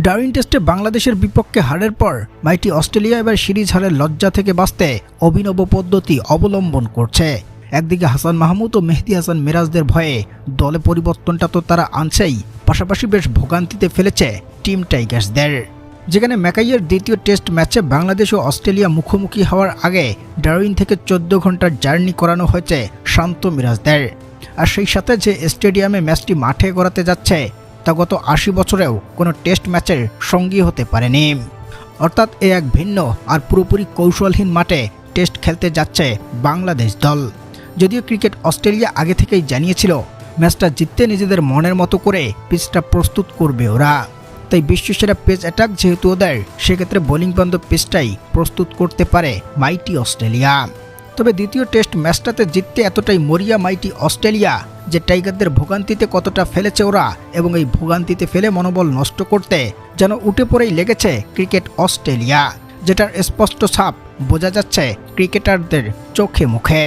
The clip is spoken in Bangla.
ডারউইন টেস্টে বাংলাদেশের বিপক্ষে হারের পর মাইটি অস্ট্রেলিয়া এবার সিরিজ হারের লজ্জা থেকে বাঁচতে অভিনব পদ্ধতি অবলম্বন করছে। একদিকে হাসান মাহমুদ ও মেহেদী হাসান মিরাজদের ভয়ে দলে পরিবর্তনটা তো তারা আনছেই, পাশাপাশি বেশ ভোগান্তিতে ফেলেছে টিম টাইগার্সদের। যেখানে ম্যাকাইয়ের দ্বিতীয় টেস্ট ম্যাচে বাংলাদেশ ও অস্ট্রেলিয়া মুখোমুখি হওয়ার আগে ডারউইন থেকে 14 ঘন্টার জার্নি করানো হয়েছে শান্ত মিরাজদের। আর সেই সাথে যে স্টেডিয়ামে ম্যাচটি মাঠে গড়াতে যাচ্ছে তা গত 80 বছরেও কোনো টেস্ট ম্যাচের সঙ্গী হতে পারেনি। অর্থাৎ এ এক ভিন্ন আর পুরোপুরি কৌশলহীন মাঠে টেস্ট খেলতে যাচ্ছে বাংলাদেশ দল। যদিও ক্রিকেট অস্ট্রেলিয়া আগে থেকেই জানিয়েছিল ম্যাচটা জিততে নিজেদের মনের মতো করে পিচটা প্রস্তুত করবে ওরা। তাই বিশ্বসেরা পেস অ্যাটাক যেহেতু ওদের, সেক্ষেত্রে বোলিং বান্ধব পিচটাই প্রস্তুত করতে পারে মাইটি অস্ট্রেলিয়া। তবে দ্বিতীয় টেস্ট ম্যাচটাতে জিততে এতটাই মরিয়া মাইটি অস্ট্রেলিয়া যে টাইগারদের ভোগান্তিতে কতটা ফেলেছে ওরা, এবং এই ভোগান্তিতে ফেলে মনোবল নষ্ট করতে যেন উঠে পড়েই লেগেছে ক্রিকেট অস্ট্রেলিয়া, যেটার স্পষ্ট ছাপ বোঝা যাচ্ছে ক্রিকেটারদের চোখে মুখে।